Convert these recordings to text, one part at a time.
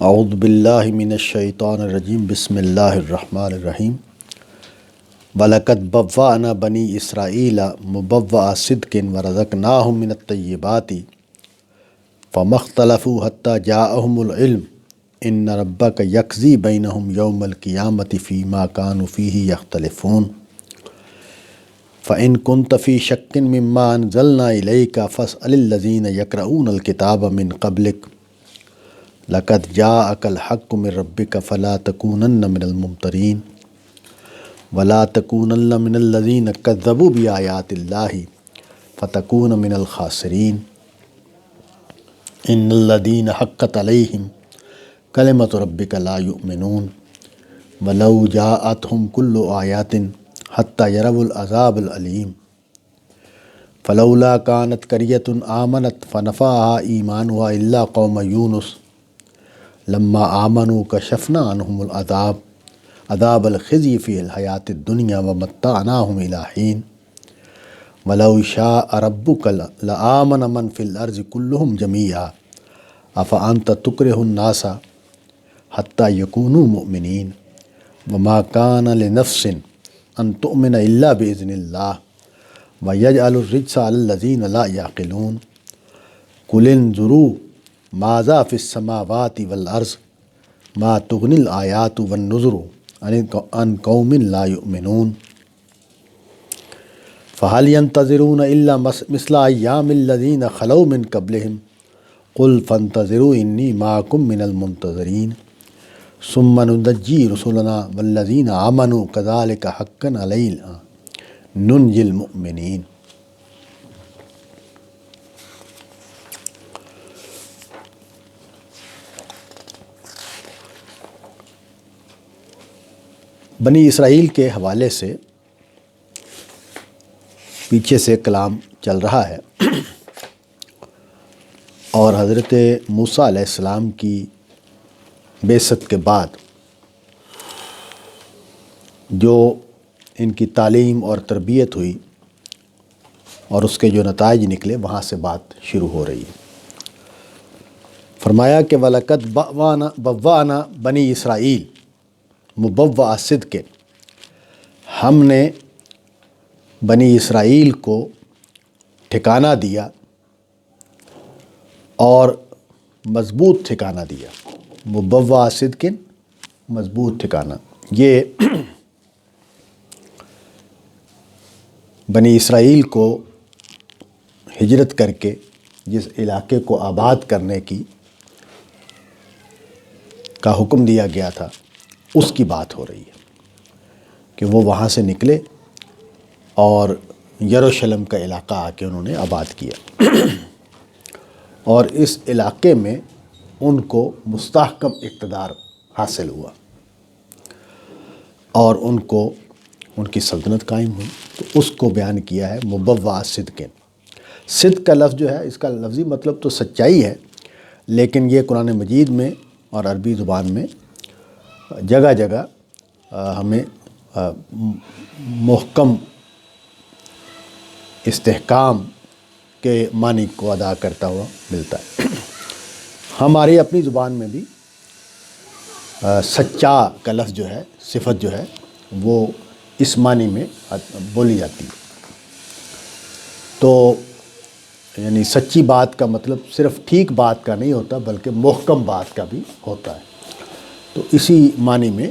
اعوذ باللہ من الشیطان الرجیم بسم اللہ الرحمن الرحیم وَلَقَدْ بَوَّأْنَا بَنِي إِسْرَائِيلَ مُبَوَّأَ صِدْقٍ وَرَزَقْنَاهُم مِّنَ الطَّيِّبَاتِ فَمَا اخْتَلَفُوا حَتَّىٰ جَاءَهُمُ الْعِلْمُ إِنَّ رَبَّكَ يَقْضِي بَيْنَهُمْ يَوْمَ الْقِيَامَةِ فِيمَا كَانُوا فِيهِ يَخْتَلِفُونَ فَإِن كُنتَ فِي شَكٍّ مِّمَّا أَنزَلْنَا إِلَيْكَ فَاسْأَلِ الَّذِينَ يَقْرَؤُونَ الْكِتَابَ مِن قَبْلِكَ لَقَدْ جَاءَكَ الْحَقُّ مِن رَّبِّكَ فَلَا تَكُونَنَّ مِنَ الْمُمْتَرِينَ وَلَا تَكُونَنَّ مِنَ الَّذِينَ كَذَّبُوا بِآيَاتِ اللَّهِ فَتَكُونَ مِنَ الْخَاسِرِينَ إِنَّ الَّذِينَ حَقَّتْ عَلَيْهِمْ كَلِمَةُ رَبِّكَ لَا يُؤْمِنُونَ وَلَوْ جَاءَتْهُمْ كُلُّ آيَاتٍ حَتَّىٰ يَرَوُا الْعَذَابَ الْأَلِيمَ فَلَوْلَا كَانَتْ قَرْيَةٌ آمَنَتْ فَنَفَعَهَا إِيمَانُهَا إِلَّا قَوْمَ يُونُسَ لَمَّا آمَنُوا كَشَفْنَا عَنْهُمُ عَذَابَ الْخِزْيِ فِي الْحَيَاةِ الدُّنْيَا وَمَتَّعْنَاهُمْ إِلَىٰ حِينٍ وَلَوْ شَاءَ رَبُّكَ لَآمَنَ مَنْ فِي الْأَرْضِ كُلُّهُمْ جَمِيعًا أَفَأَنْتَ تُكْرِهُ النَّاسَ حَتَّىٰ يَكُونُوا مُؤْمِنِينَ وَمَا كَانَ لِنَفْسٍ أَن تُؤْمِنَ إِلَّا بِإِذْنِ اللَّهِ وَيَجْعَلُ الرِّجْسَ عَلَى الَّذِينَ لَا يَعْقِلُونَ قُلِ انظُرُوا ماذا فِي السَّمَاوَاتِ وَالْأَرْضِ مَا تُغْنِي الْآيَاتُ وَالنُّذُرُ عَنْ قَوْمٍ لَا يُؤْمِنُونَ فَهَلْ يَنتَظِرُونَ إِلَّا مِثْلَ أَيَّامِ الَّذِينَ خَلَوْا مِن قَبْلِهِمْ قُلْ فَانتَظِرُوا إِنِّي مَعَكُم مِّنَ الْمُنتَظِرِينَ ثُمَّ نُنَجِّي رُسُلَنَا وَالَّذِينَ آمَنُوا كَذَٰلِكَ حَقًّا عَلَيْنَا نُنْجِي الْمُؤْمِنِينَ۔ بنی اسرائیل کے حوالے سے پیچھے سے کلام چل رہا ہے اور حضرت موسیٰ علیہ السلام کی بعثت کے بعد جو ان کی تعلیم اور تربیت ہوئی اور اس کے جو نتائج نکلے وہاں سے بات شروع ہو رہی ہے۔ فرمایا کہ وَلَقَدْ بَوَّأْنَا بَنِي اسرائیل مُبَوَّأَ صِدْقٍ، ہم نے بنی اسرائیل کو ٹھکانہ دیا اور مضبوط ٹھکانہ دیا۔ مُبَوَّأَ صِدْقٍ، مضبوط ٹھکانہ۔ یہ بنی اسرائیل کو ہجرت کر کے جس علاقے کو آباد کرنے کا حکم دیا گیا تھا اس کی بات ہو رہی ہے کہ وہ وہاں سے نکلے اور یروشلم کا علاقہ آ کے انہوں نے آباد کیا اور اس علاقے میں ان کو مستحکم اقتدار حاصل ہوا اور ان کی سلطنت قائم ہوئی۔ تو اس کو بیان کیا ہے مُبَوَّأَ صِدْقٍ۔ صدق کا لفظ جو ہے اس کا لفظی مطلب تو سچائی ہے، لیکن یہ قرآن مجید میں اور عربی زبان میں جگہ جگہ ہمیں محکم استحکام کے معنی کو ادا کرتا ہوا ملتا ہے۔ ہماری اپنی زبان میں بھی سچا کا لفظ جو ہے، صفت جو ہے، وہ اس معنی میں بولی جاتی ہے۔ تو یعنی سچی بات کا مطلب صرف ٹھیک بات کا نہیں ہوتا بلکہ محکم بات کا بھی ہوتا ہے۔ تو اسی معنی میں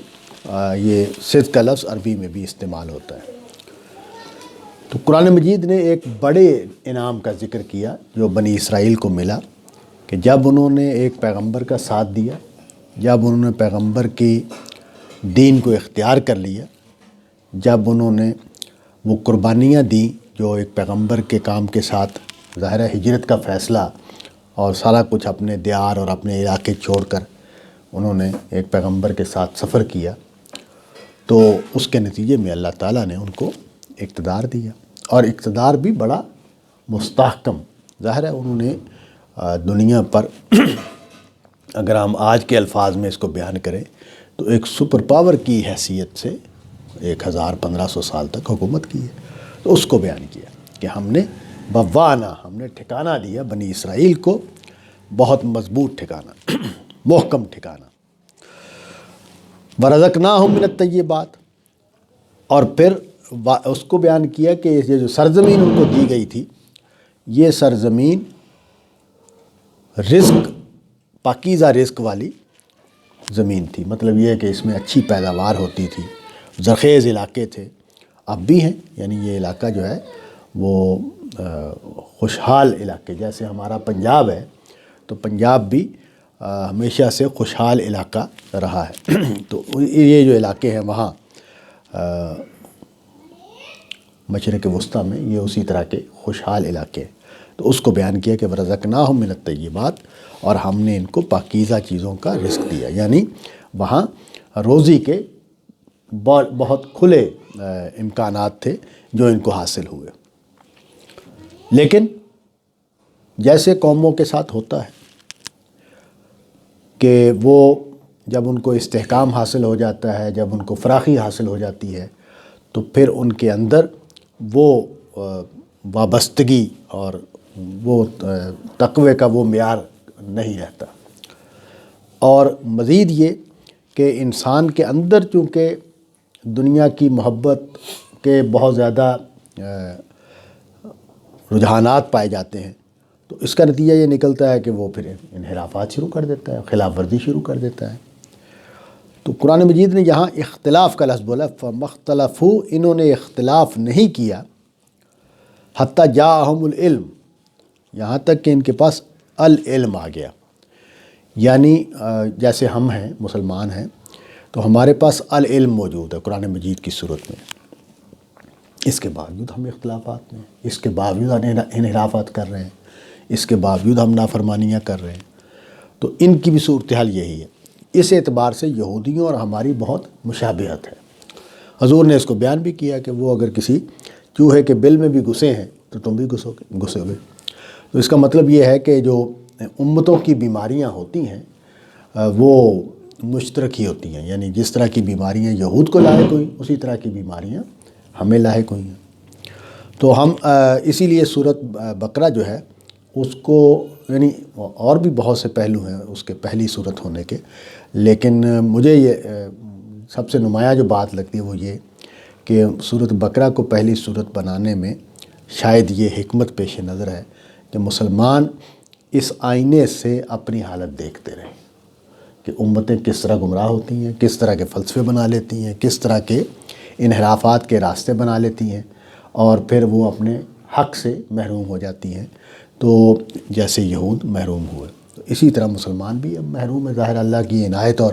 یہ صدق کا لفظ عربی میں بھی استعمال ہوتا ہے۔ تو قرآن مجید نے ایک بڑے انعام کا ذکر کیا جو بنی اسرائیل کو ملا کہ جب انہوں نے ایک پیغمبر کا ساتھ دیا، جب انہوں نے پیغمبر کی دین کو اختیار کر لیا، جب انہوں نے وہ قربانیاں دیں جو ایک پیغمبر کے کام کے ساتھ ظاہر ہجرت کا فیصلہ اور سارا کچھ اپنے دیار اور اپنے علاقے چھوڑ کر انہوں نے ایک پیغمبر کے ساتھ سفر کیا، تو اس کے نتیجے میں اللہ تعالیٰ نے ان کو اقتدار دیا اور اقتدار بھی بڑا مستحکم۔ ظاہر ہے انہوں نے دنیا پر اگر ہم آج کے الفاظ میں اس کو بیان کریں تو ایک سپر پاور کی حیثیت سے 1500 سال تک حکومت کی ہے۔ تو اس کو بیان کیا کہ ہم نے بوّأنا، ہم نے ٹھکانہ دیا بنی اسرائیل کو بہت مضبوط ٹھکانہ۔ محکم ٹھکانہ۔ وَرَزَقْنَاهُم مِّنَ الطَّيِّبَاتِ، اور پھر اس کو بیان کیا کہ یہ جو سرزمین ان کو دی گئی تھی، یہ سرزمین رزق، پاکیزہ رزق والی زمین تھی۔ مطلب یہ ہے کہ اس میں اچھی پیداوار ہوتی تھی، زرخیز علاقے تھے، اب بھی ہیں۔ یعنی یہ علاقہ جو ہے وہ خوشحال علاقے، جیسے ہمارا پنجاب ہے تو پنجاب بھی ہمیشہ سے خوشحال علاقہ رہا ہے۔ تو یہ جو علاقے ہیں وہاں مشرق وسطیٰ میں، یہ اسی طرح کے خوشحال علاقے ہیں۔ تو اس کو بیان کیا کہ وَرَزَقْنَاهُم مِّنَ الطَّيِّبَاتِ، اور ہم نے ان کو پاکیزہ چیزوں کا رزق دیا، یعنی وہاں روزی کے بہت کھلے امکانات تھے جو ان کو حاصل ہوئے۔ لیکن جیسے قوموں کے ساتھ ہوتا ہے کہ وہ جب ان کو استحکام حاصل ہو جاتا ہے، جب ان کو فراخی حاصل ہو جاتی ہے، تو پھر ان کے اندر وہ وابستگی اور وہ تقوی کا وہ معیار نہیں رہتا۔ اور مزید یہ کہ انسان کے اندر چونکہ دنیا کی محبت کے بہت زیادہ رجحانات پائے جاتے ہیں، تو اس کا نتیجہ یہ نکلتا ہے کہ وہ پھر انحرافات شروع کر دیتا ہے، خلاف ورزی شروع کر دیتا ہے۔ تو قرآن مجید نے یہاں اختلاف کا لفظ بولا، فَمَخْتَلَفُوا، انہوں نے اختلاف نہیں کیا، حتیٰ جاءہم العلم، یہاں تک کہ ان کے پاس العلم آ گیا۔ یعنی جیسے ہم ہیں، مسلمان ہیں، تو ہمارے پاس العلم موجود ہے قرآن مجید کی صورت میں، اس کے باوجود ہم اختلافات میں، اس کے باوجود انحرافات کر رہے ہیں، اس کے باوجود ہم نافرمانیاں کر رہے ہیں۔ تو ان کی بھی صورتحال یہی ہے۔ اس اعتبار سے یہودیوں اور ہماری بہت مشابہت ہے۔ حضور نے اس کو بیان بھی کیا کہ وہ اگر کسی چوہے کے بل میں بھی گھسے ہیں تو تم بھی گھسو گے۔ تو اس کا مطلب یہ ہے کہ جو امتوں کی بیماریاں ہوتی ہیں وہ مشترک ہی ہوتی ہیں، یعنی جس طرح کی بیماریاں یہود کو لاحق ہوئیں، اسی طرح کی بیماریاں ہمیں لاحق ہوئی ہیں۔ تو ہم اسی لیے سورۃ بقرہ جو ہے اس کو، یعنی اور بھی بہت سے پہلو ہیں اس کے پہلی صورت ہونے کے، لیکن مجھے یہ سب سے نمایاں جو بات لگتی ہے وہ یہ کہ سورۃ بقرہ کو پہلی صورت بنانے میں شاید یہ حکمت پیش نظر ہے کہ مسلمان اس آئینے سے اپنی حالت دیکھتے رہیں کہ امتیں کس طرح گمراہ ہوتی ہیں، کس طرح کے فلسفے بنا لیتی ہیں، کس طرح کے انحرافات کے راستے بنا لیتی ہیں، اور پھر وہ اپنے حق سے محروم ہو جاتی ہیں، تو جیسے یہود محروم ہوئے، تو اسی طرح مسلمان بھی اب محروم ہے۔ ظاہر اللہ کی عنایت اور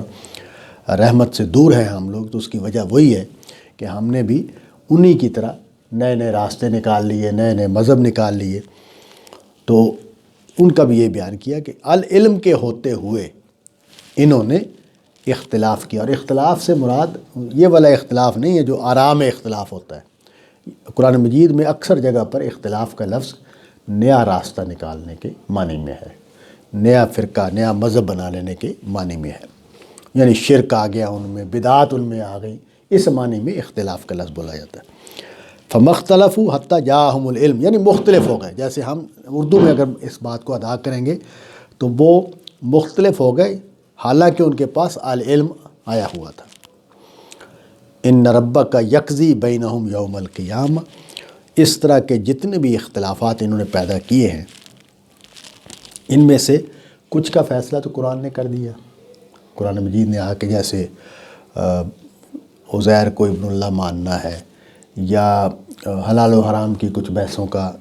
رحمت سے دور ہیں ہم لوگ، تو اس کی وجہ وہی ہے کہ ہم نے بھی انہی کی طرح نئے نئے راستے نکال لیے، نئے نئے مذہب نکال لیے۔ تو ان کا بھی یہ بیان کیا کہ العلم کے ہوتے ہوئے انہوں نے اختلاف کیا، اور اختلاف سے مراد یہ والا اختلاف نہیں ہے جو آراء میں اختلاف ہوتا ہے۔ قرآن مجید میں اکثر جگہ پر اختلاف کا لفظ نیا راستہ نکالنے کے معنی میں ہے، نیا فرقہ، نیا مذہب بنا لینے کے معنی میں ہے، یعنی شرک آ گیا ان میں، بدعات ان میں آ گئی، اس معنی میں اختلاف کا لفظ بولا جاتا ہے۔ فَمَخْتَلَفُوا حَتَّى جَاءَهُمُ الْعِلْمُ، یعنی مختلف ہو گئے۔ جیسے ہم اردو میں اگر اس بات کو ادا کریں گے تو وہ مختلف ہو گئے حالانکہ ان کے پاس العلم آیا ہوا تھا۔ إِنَّ رَبَّكَ يَقْضِي بَيْنَهُمْ يَوْمَ الْقِيَامَةِ، اس طرح کے جتنے بھی اختلافات انہوں نے پیدا کیے ہیں، ان میں سے کچھ کا فیصلہ تو قرآن نے کر دیا۔ قرآن مجید نے آ کے جیسے عزیر کو ابن اللہ ماننا ہے، یا حلال و حرام کی کچھ بحثوں کا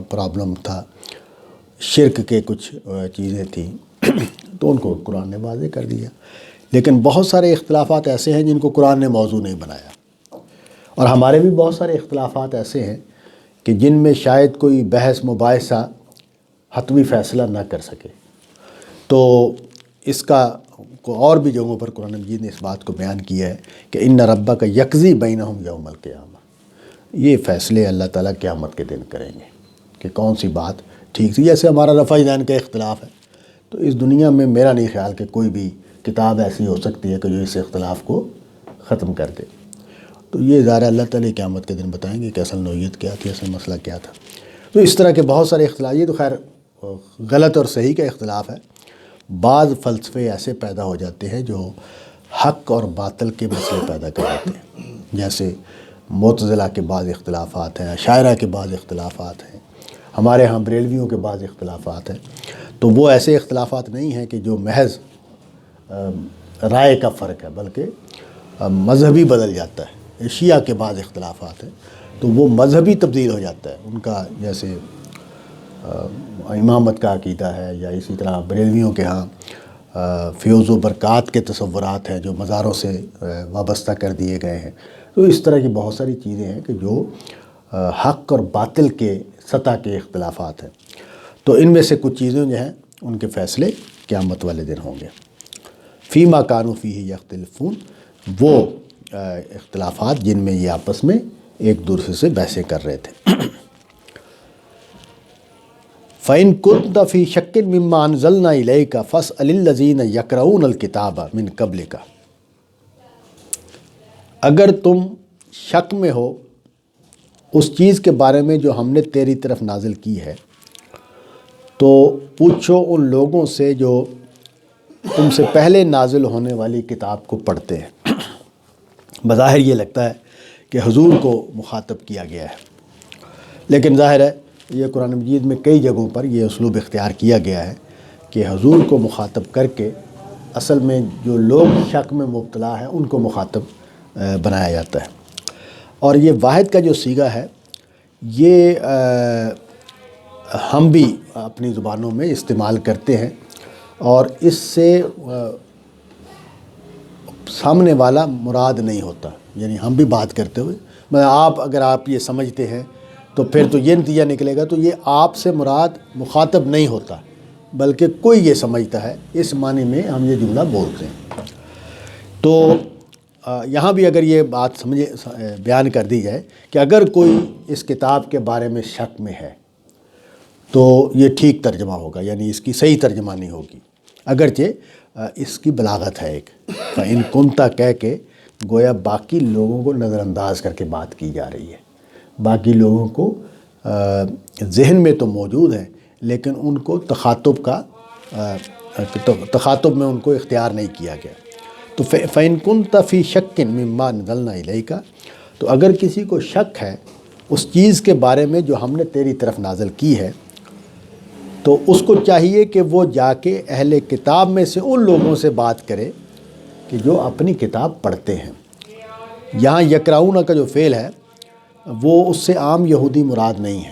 پرابلم تھا، شرک کے کچھ چیزیں تھیں، تو ان کو قرآن نے واضح کر دیا۔ لیکن بہت سارے اختلافات ایسے ہیں جن کو قرآن نے موضوع نہیں بنایا، اور ہمارے بھی بہت سارے اختلافات ایسے ہیں کہ جن میں شاید کوئی بحث مباحثہ حتمی فیصلہ نہ کر سکے۔ تو اس کا اور بھی جگہوں پر قرآن مجید نے اس بات کو بیان کیا ہے کہ ان ربک یقضی بینہم یوم القیامہ، یہ فیصلے اللہ تعالیٰ قیامت کے دن کریں گے کہ کون سی بات ٹھیک تھی۔ جیسے ہمارا رفع دین کا اختلاف ہے، تو اس دنیا میں میرا نہیں خیال کہ کوئی بھی کتاب ایسی ہو سکتی ہے کہ جو اس اختلاف کو ختم کر دے۔ تو یہ ظاہر اللہ تعالیٰ قیامت کے دن بتائیں گے کہ اصل نوعیت کیا تھی، اصل مسئلہ کیا تھا۔ تو اس طرح کے بہت سارے اختلاف، یہ تو خیر غلط اور صحیح کا اختلاف ہے، بعض فلسفے ایسے پیدا ہو جاتے ہیں جو حق اور باطل کے مسئلے پیدا کر دیتے ہیں، جیسے معتزلہ کے بعض اختلافات ہیں، اشاعرہ کے بعض اختلافات ہیں، ہمارے ہاں بریلویوں کے بعض اختلافات ہیں۔ تو وہ ایسے اختلافات نہیں ہیں کہ جو محض رائے کا فرق ہے، بلکہ مذہبی بدل جاتا ہے۔ شیعہ کے بعض اختلافات ہیں تو وہ مذہبی تبدیل ہو جاتا ہے ان کا، جیسے امامت کا عقیدہ ہے، یا اسی طرح بریلویوں کے ہاں فیوز و برکات کے تصورات ہیں جو مزاروں سے وابستہ کر دیے گئے ہیں۔ تو اس طرح کی بہت ساری چیزیں ہیں کہ جو حق اور باطل کے سطح کے اختلافات ہیں۔ تو ان میں سے کچھ چیزیں جو ہیں ان کے فیصلے قیامت والے دن ہوں گے۔ فیما کانوا فیہ یختلفون، وہ اختلافات جن میں یہ آپس میں ایک دوسرے سے بحثیں کر رہے تھے۔ فَإِن كُنتَ فِي شَكٍّ مِّمَّا أَنزَلْنَا إِلَيْكَ فَاسْأَلِ الَّذِينَ يَقْرَؤُونَ الْكِتَابَ مِن قَبْلِكَ، اگر تم شک میں ہو اس چیز کے بارے میں جو ہم نے تیری طرف نازل کی ہے، تو پوچھو ان لوگوں سے جو تم سے پہلے نازل ہونے والی کتاب کو پڑھتے ہیں۔ بظاہر یہ لگتا ہے کہ حضور کو مخاطب کیا گیا ہے، لیکن ظاہر ہے یہ قرآن مجید میں کئی جگہوں پر یہ اسلوب اختیار کیا گیا ہے کہ حضور کو مخاطب کر کے اصل میں جو لوگ شک میں مبتلا ہیں ان کو مخاطب بنایا جاتا ہے۔ اور یہ واحد کا جو صیغہ ہے یہ ہم بھی اپنی زبانوں میں استعمال کرتے ہیں، اور اس سے سامنے والا مراد نہیں ہوتا۔ یعنی ہم بھی بات کرتے ہوئے اگر آپ یہ سمجھتے ہیں تو پھر تو یہ نتیجہ نکلے گا، تو یہ آپ سے مراد مخاطب نہیں ہوتا، بلکہ کوئی یہ سمجھتا ہے، اس معنی میں ہم یہ جملہ بولتے ہیں۔ تو یہاں بھی اگر یہ بات بیان کر دی جائے کہ اگر کوئی اس کتاب کے بارے میں شک میں ہے تو یہ ٹھیک ترجمہ ہوگا، یعنی اس کی صحیح ترجمہ نہیں ہوگی، اگرچہ اس کی بلاغت ہے ایک فَإِن كُنْتَ کہہ کے گویا باقی لوگوں کو نظر انداز کر کے بات کی جا رہی ہے۔ باقی لوگوں کو ذہن میں تو موجود ہے، لیکن ان کو تخاطب میں ان کو اختیار نہیں کیا گیا۔ تو فَإِن كُنْتَ فِي شَكٍّ مِّمَّا أَنزَلْنَا إِلَيْكَ، تو اگر کسی کو شک ہے اس چیز کے بارے میں جو ہم نے تیری طرف نازل کی ہے، تو اس کو چاہیے کہ وہ جا کے اہل کتاب میں سے ان لوگوں سے بات کرے کہ جو اپنی کتاب پڑھتے ہیں۔ یہاں یقرؤون کا جو فعل ہے وہ اس سے عام یہودی مراد نہیں ہے،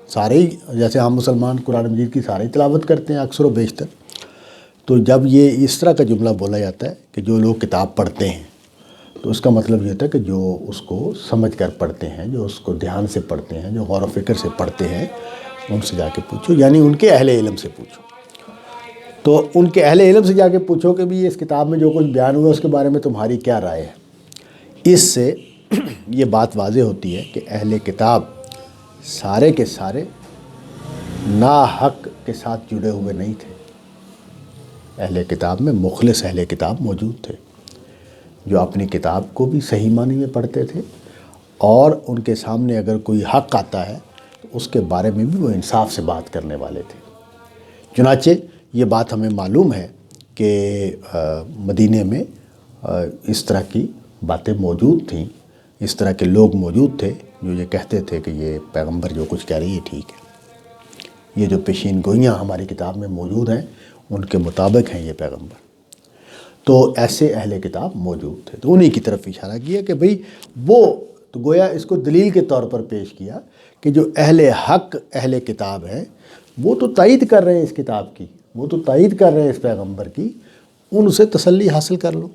سارے ہی، جیسے ہم مسلمان قرآن مجید کی سارے تلاوت کرتے ہیں اکثر و بیشتر، تو جب یہ اس طرح کا جملہ بولا جاتا ہے کہ جو لوگ کتاب پڑھتے ہیں، تو اس کا مطلب یہ ہوتا ہے کہ جو اس کو سمجھ کر پڑھتے ہیں، جو اس کو دھیان سے پڑھتے ہیں، جو غور و فکر سے پڑھتے ہیں، ان سے جا کے پوچھو، یعنی ان کے اہل علم سے پوچھو۔ تو ان کے اہل علم سے جا کے پوچھو کہ بھی اس کتاب میں جو کچھ بیان ہوا اس کے بارے میں تمہاری کیا رائے ہے۔ اس سے یہ بات واضح ہوتی ہے کہ اہل کتاب سارے کے سارے ناحق کے ساتھ جڑے ہوئے نہیں تھے۔ اہل کتاب میں مخلص اہل کتاب موجود تھے جو اپنی کتاب کو بھی صحیح معنی میں پڑھتے تھے، اور ان کے سامنے اگر کوئی حق آتا ہے تو اس کے بارے میں بھی وہ انصاف سے بات کرنے والے تھے۔ چنانچہ یہ بات ہمیں معلوم ہے کہ مدینے میں اس طرح کی باتیں موجود تھیں، اس طرح کے لوگ موجود تھے جو یہ کہتے تھے کہ یہ پیغمبر جو کچھ کہہ رہی ہے ٹھیک ہے، یہ جو پیشین گوئیاں ہماری کتاب میں موجود ہیں ان کے مطابق ہیں یہ پیغمبر۔ تو ایسے اہل کتاب موجود تھے، تو انہی کی طرف اشارہ کیا کہ بھئی وہ، تو گویا اس کو دلیل کے طور پر پیش کیا کہ جو اہل حق اہل کتاب ہیں وہ تو تائید کر رہے ہیں اس کتاب کی، وہ تو تائید کر رہے ہیں اس پیغمبر کی، ان سے تسلی حاصل کر لو۔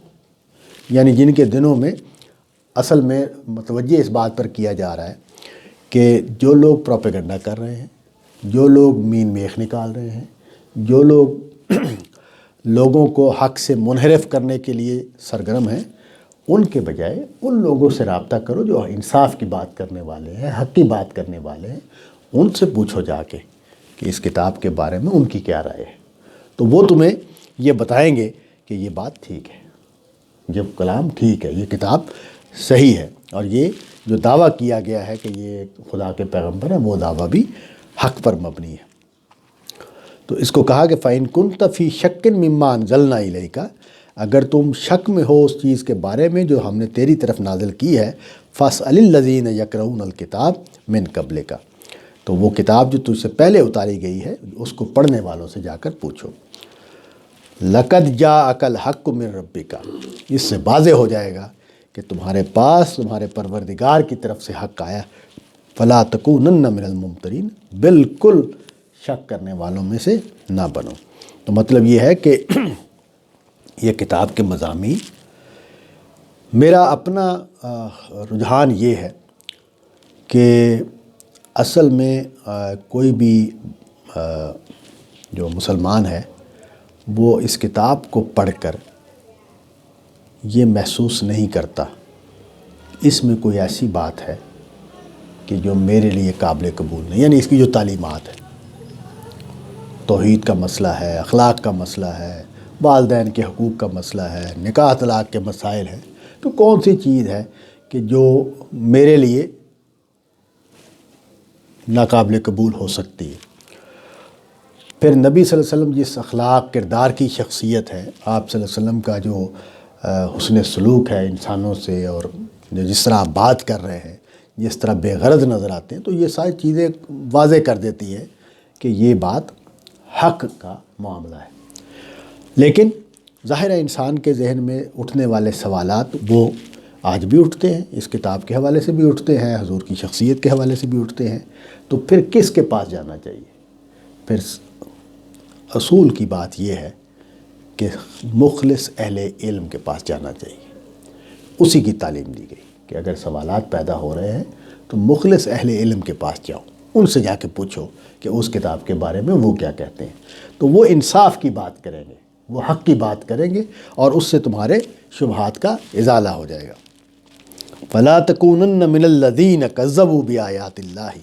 یعنی جن کے دنوں میں اصل میں متوجہ اس بات پر کیا جا رہا ہے کہ جو لوگ پروپیگنڈا کر رہے ہیں، جو لوگ مین میخ نکال رہے ہیں، جو لوگ لوگوں کو حق سے منحرف کرنے کے لیے سرگرم ہیں، ان کے بجائے ان لوگوں سے رابطہ کرو جو انصاف کی بات کرنے والے ہیں، حق کی بات کرنے والے ہیں، ان سے پوچھو جا کے کہ اس کتاب کے بارے میں ان کی کیا رائے ہے۔ تو وہ تمہیں یہ بتائیں گے کہ یہ بات ٹھیک ہے، یہ کلام ٹھیک ہے، یہ کتاب صحیح ہے، اور یہ جو دعویٰ کیا گیا ہے کہ یہ خدا کے پیغمبر ہیں وہ دعویٰ بھی حق پر مبنی ہے۔ تو اس کو کہا کہ فَإِن كُنْتَ فِي شَكٍّ مِّمَّا أَنزَلْنَا إِلَيْكَ، اگر تم شک میں ہو اس چیز کے بارے میں جو ہم نے تیری طرف نازل کی ہے، فَاسْأَلِ الَّذِينَ يَقْرَؤُونَ الْكِتَابَ مِن قَبْلِكَ، تو وہ کتاب جو تجھ سے پہلے اتاری گئی ہے اس کو پڑھنے والوں سے جا کر پوچھو۔ لَقَدْ جَاءَكَ الْحَقُّ مِن رَبِّكَ، اس سے واضح ہو جائے گا کہ تمہارے پاس تمہارے پروردگار کی طرف سے حق آیا۔ فَلَا تَكُونَنَّ مِنَ الْمُمْتَرِينَ، بالکل شک کرنے والوں میں سے نہ بنو۔ تو مطلب یہ ہے کہ یہ کتاب کے مضامین، میرا اپنا رجحان یہ ہے کہ اصل میں کوئی بھی جو مسلمان ہے وہ اس کتاب کو پڑھ کر یہ محسوس نہیں کرتا اس میں کوئی ایسی بات ہے کہ جو میرے لیے قابل قبول نہیں، یعنی اس کی جو تعلیمات ہے، توحید کا مسئلہ ہے، اخلاق کا مسئلہ ہے، والدین کے حقوق کا مسئلہ ہے، نکاح طلاق کے مسائل ہیں، تو کون سی چیز ہے کہ جو میرے لیے ناقابل قبول ہو سکتی ہے۔ پھر نبی صلی اللہ علیہ وسلم جس اخلاق کردار کی شخصیت ہے، آپ صلی اللہ علیہ وسلم کا جو حسن سلوک ہے انسانوں سے، اور جس طرح آپ بات کر رہے ہیں، جس طرح بے غرض نظر آتے ہیں، تو یہ ساری چیزیں واضح کر دیتی ہے کہ یہ بات حق کا معاملہ ہے۔ لیکن ظاہر ہے انسان کے ذہن میں اٹھنے والے سوالات وہ آج بھی اٹھتے ہیں، اس کتاب کے حوالے سے بھی اٹھتے ہیں، حضور کی شخصیت کے حوالے سے بھی اٹھتے ہیں۔ تو پھر کس کے پاس جانا چاہیے؟ پھر اصول کی بات یہ ہے کہ مخلص اہل علم کے پاس جانا چاہیے۔ اسی کی تعلیم دی گئی کہ اگر سوالات پیدا ہو رہے ہیں تو مخلص اہل علم کے پاس جاؤ، ان سے جا کے پوچھو کہ اس کتاب کے بارے میں وہ کیا کہتے ہیں۔ تو وہ انصاف کی بات کریں گے، وہ حق کی بات کریں گے، اور اس سے تمہارے شبہات کا ازالہ ہو جائے گا۔ فَلَا تَكُونَنَّ مِنَ الَّذِينَ كَذَّبُوا بِآيَاتِ اللَّهِ،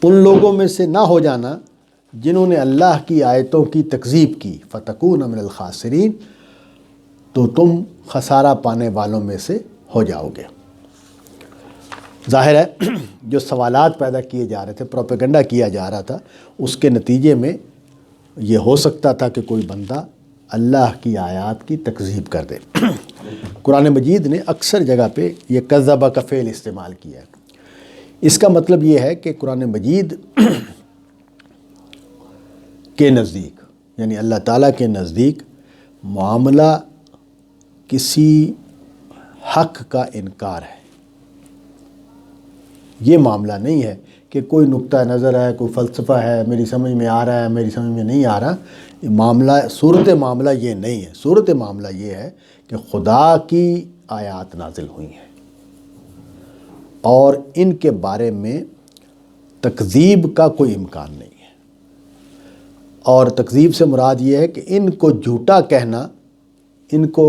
ان لوگوں میں سے نہ ہو جانا جنہوں نے اللہ کی آیتوں کی تکذیب کی۔ فَتَكُونَ مِنَ الْخَاسِرِينَ، تو تم خسارہ پانے والوں میں سے ہو جاؤ گے۔ ظاہر ہے جو سوالات پیدا کیے جا رہے تھے، پروپیگنڈا کیا جا رہا تھا، اس کے نتیجے میں یہ ہو سکتا تھا کہ کوئی بندہ اللہ کی آیات کی تکذیب کر دے۔ قرآن مجید نے اکثر جگہ پہ یہ کذبہ کا فعل استعمال کیا ہے۔ اس کا مطلب یہ ہے کہ قرآن مجید کے نزدیک، یعنی اللہ تعالیٰ کے نزدیک، معاملہ کسی حق کا انکار ہے۔ یہ معاملہ نہیں ہے کہ کوئی نقطہ نظر ہے، کوئی فلسفہ ہے، میری سمجھ میں آ رہا ہے، میری سمجھ میں نہیں آ رہا۔ معاملہ، صورت معاملہ یہ نہیں ہے۔ صورت معاملہ یہ ہے کہ خدا کی آیات نازل ہوئی ہیں اور ان کے بارے میں تکذیب کا کوئی امکان نہیں ہے، اور تکذیب سے مراد یہ ہے کہ ان کو جھوٹا کہنا، ان کو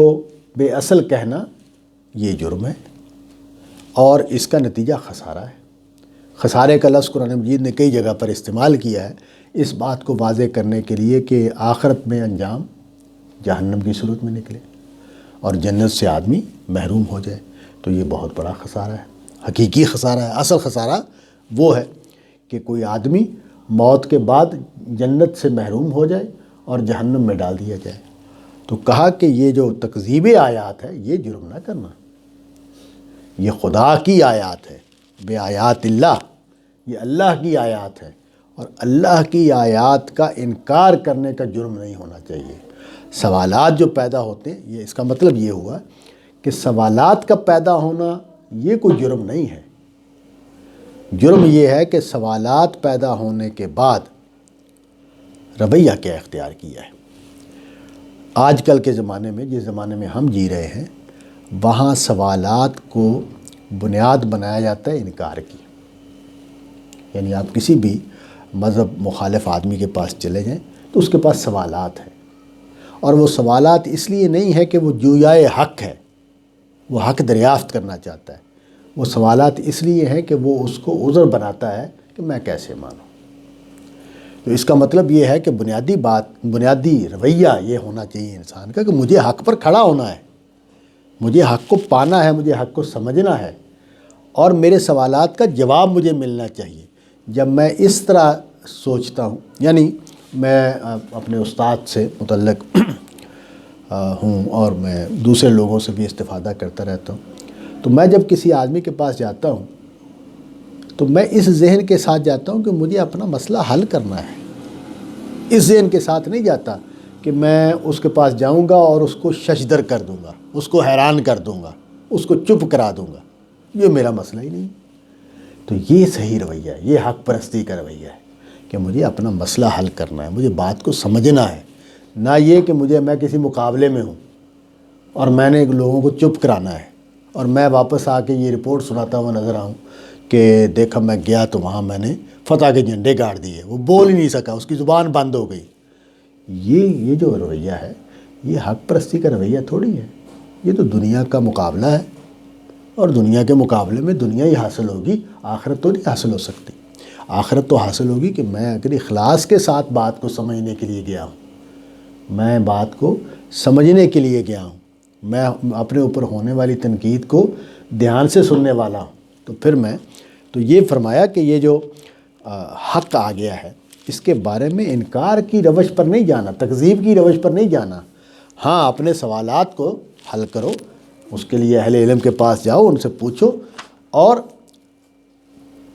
بے اصل کہنا، یہ جرم ہے، اور اس کا نتیجہ خسارہ ہے۔ خسارے کا لفظ قرآن مجید نے کئی جگہ پر استعمال کیا ہے اس بات کو واضح کرنے کے لیے کہ آخرت میں انجام جہنم کی صورت میں نکلے اور جنت سے آدمی محروم ہو جائے، تو یہ بہت بڑا خسارہ ہے، حقیقی خسارہ ہے۔ اصل خسارہ وہ ہے کہ کوئی آدمی موت کے بعد جنت سے محروم ہو جائے اور جہنم میں ڈال دیا جائے۔ تو کہا کہ یہ جو تکذیب آیات ہے یہ جرم نہ کرنا، یہ خدا کی آیات ہے، بے آیات اللہ، یہ اللہ کی آیات ہے، اور اللہ کی آیات کا انکار کرنے کا جرم نہیں ہونا چاہیے۔ سوالات جو پیدا ہوتے ہیں، یہ اس کا مطلب یہ ہوا کہ سوالات کا پیدا ہونا یہ کوئی جرم نہیں ہے۔ جرم یہ ہے کہ سوالات پیدا ہونے کے بعد رویہ کیا اختیار کیا ہے۔ آج کل کے زمانے میں، جس زمانے میں ہم جی رہے ہیں، وہاں سوالات کو بنیاد بنایا جاتا ہے انکار کی۔ یعنی آپ کسی بھی مذہب مخالف آدمی کے پاس چلے جائیں تو اس کے پاس سوالات ہیں، اور وہ سوالات اس لیے نہیں ہے کہ وہ جویائے حق ہے، وہ حق دریافت کرنا چاہتا ہے، وہ سوالات اس لیے ہیں کہ وہ اس کو عذر بناتا ہے کہ میں کیسے مانوں۔ تو اس کا مطلب یہ ہے کہ بنیادی رویہ یہ ہونا چاہیے انسان کا کہ مجھے حق پر کھڑا ہونا ہے، مجھے حق کو پانا ہے، مجھے حق کو سمجھنا ہے، اور میرے سوالات کا جواب مجھے ملنا چاہیے۔ جب میں اس طرح سوچتا ہوں، یعنی میں اپنے استاد سے متعلق ہوں اور میں دوسرے لوگوں سے بھی استفادہ کرتا رہتا ہوں، تو میں جب کسی آدمی کے پاس جاتا ہوں تو میں اس ذہن کے ساتھ جاتا ہوں کہ مجھے اپنا مسئلہ حل کرنا ہے۔ اس ذہن کے ساتھ نہیں جاتا کہ میں اس کے پاس جاؤں گا اور اس کو ششدر کر دوں گا، اس کو حیران کر دوں گا، اس کو چپ کرا دوں گا۔ یہ میرا مسئلہ ہی نہیں۔ تو یہ صحیح رویہ ہے، یہ حق پرستی کا رویہ ہے کہ مجھے اپنا مسئلہ حل کرنا ہے، مجھے بات کو سمجھنا ہے، نہ یہ کہ میں کسی مقابلے میں ہوں اور میں نے لوگوں کو چپ کرانا ہے اور میں واپس آ کے یہ رپورٹ سناتا ہوا نظر آؤں کہ دیکھا میں گیا تو وہاں میں نے فتح کے جھنڈے گاڑ دیے، وہ بول ہی نہیں سکا، اس کی زبان بند ہو گئی۔ یہ جو رویہ ہے یہ حق پرستی کا رویہ تھوڑی ہے، یہ تو دنیا کا مقابلہ ہے، اور دنیا کے مقابلے میں دنیا ہی حاصل ہوگی، آخرت تو نہیں حاصل ہو سکتی۔ آخرت تو حاصل ہوگی کہ میں اگر اخلاص کے ساتھ بات کو سمجھنے کے لیے گیا ہوں، میں بات کو سمجھنے کے لیے گیا ہوں، میں اپنے اوپر ہونے والی تنقید کو دھیان سے سننے والا ہوں، تو پھر میں تو یہ فرمایا کہ یہ جو حق آ گیا ہے اس کے بارے میں انکار کی روش پر نہیں جانا، تکذیب کی روش پر نہیں جانا۔ ہاں، اپنے سوالات کو حل کرو، اس کے لیے اہل علم کے پاس جاؤ، ان سے پوچھو، اور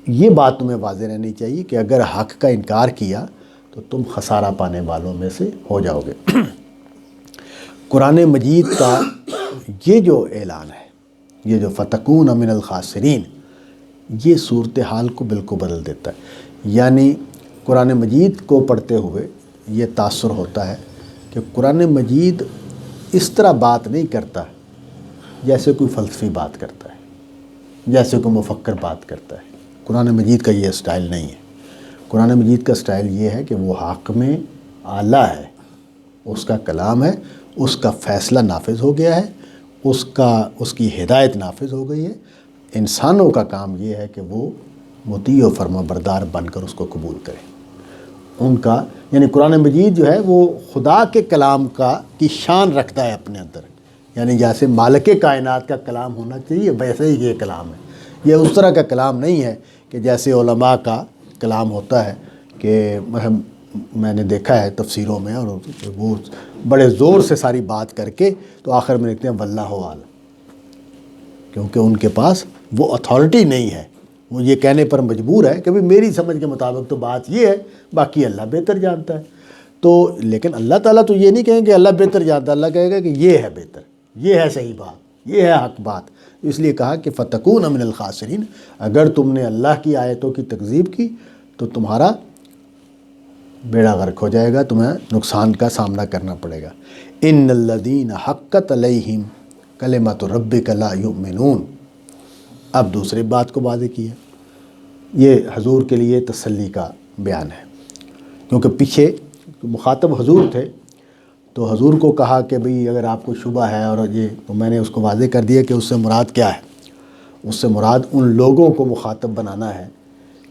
یہ بات تمہیں واضح رہنی چاہیے کہ اگر حق کا انکار کیا تو تم خسارہ پانے والوں میں سے ہو جاؤ گے۔ قرآن مجید کا یہ جو اعلان ہے، یہ جو فتکون من الخاسرین، یہ صورتحال کو بالکل بدل دیتا ہے۔ یعنی قرآن مجید کو پڑھتے ہوئے یہ تاثر ہوتا ہے کہ قرآن مجید اس طرح بات نہیں کرتا جیسے کوئی فلسفی بات کرتا ہے، جیسے کوئی مفکر بات کرتا ہے۔ قرآن مجید کا یہ سٹائل نہیں ہے۔ قرآن مجید کا سٹائل یہ ہے کہ وہ حاکم اعلیٰ ہے، اس کا کلام ہے، اس کا فیصلہ نافذ ہو گیا ہے، اس کی ہدایت نافذ ہو گئی ہے۔ انسانوں کا کام یہ ہے کہ وہ مطیع و فرما بردار بن کر اس کو قبول کریں۔ ان کا یعنی قرآن مجید جو ہے وہ خدا کے کلام کی شان رکھتا ہے اپنے اندر، یعنی جیسے مالک کائنات کا کلام ہونا چاہیے ویسے ہی یہ کلام ہے۔ یہ اس طرح کا کلام نہیں ہے کہ جیسے علماء کا کلام ہوتا ہے کہ میں نے دیکھا ہے تفسیروں میں، اور وہ بڑے زور سے ساری بات کر کے تو آخر میں لکھتے ہیں واللہ اعلم، کیونکہ ان کے پاس وہ اتھارٹی نہیں ہے، وہ یہ کہنے پر مجبور ہے کہ میری سمجھ کے مطابق تو بات یہ ہے، باقی اللہ بہتر جانتا ہے۔ تو لیکن اللہ تعالیٰ تو یہ نہیں کہیں کہ اللہ بہتر جانتا، اللہ کہے گا کہ یہ ہے بہتر، یہ ہے صحیح بات، یہ ہے حق بات۔ اس لیے کہا کہ فتکون من الخاسرین، اگر تم نے اللہ کی آیتوں کی تکذیب کی تو تمہارا بیڑا غرق ہو جائے گا، تمہیں نقصان کا سامنا کرنا پڑے گا۔ ان الذین حقت علیہم کلمۃ ربک لا یؤمنون۔ اب دوسری بات کو واضح کیا، یہ حضور کے لیے تسلی کا بیان ہے، کیونکہ پیچھے مخاطب حضور تھے، تو حضور کو کہا کہ بھئی اگر آپ کو شبہ ہے اور یہ، تو میں نے اس کو واضح کر دیا کہ اس سے مراد کیا ہے۔ اس سے مراد ان لوگوں کو مخاطب بنانا ہے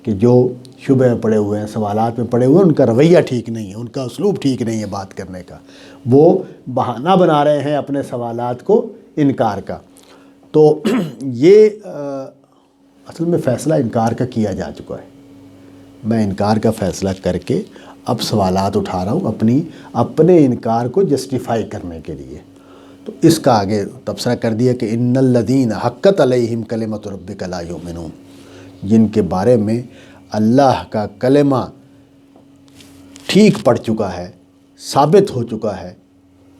کہ جو شبہ میں پڑے ہوئے ہیں، سوالات میں پڑے ہوئے ہیں، ان کا رویہ ٹھیک نہیں ہے، ان کا اسلوب ٹھیک نہیں ہے بات کرنے کا، وہ بہانہ بنا رہے ہیں اپنے سوالات کو انکار کا۔ تو یہ اصل میں فیصلہ انکار کا کیا جا چکا ہے۔ میں انکار کا فیصلہ کر کے اب سوالات اٹھا رہا ہوں اپنے انکار کو جسٹیفائی کرنے کے لیے۔ تو اس کا آگے تبصرہ کر دیا کہ ان الذین حقت علیہم کلمۃ ربک لا یؤمنون، جن کے بارے میں اللہ کا کلمہ ٹھیک پڑ چکا ہے، ثابت ہو چکا ہے،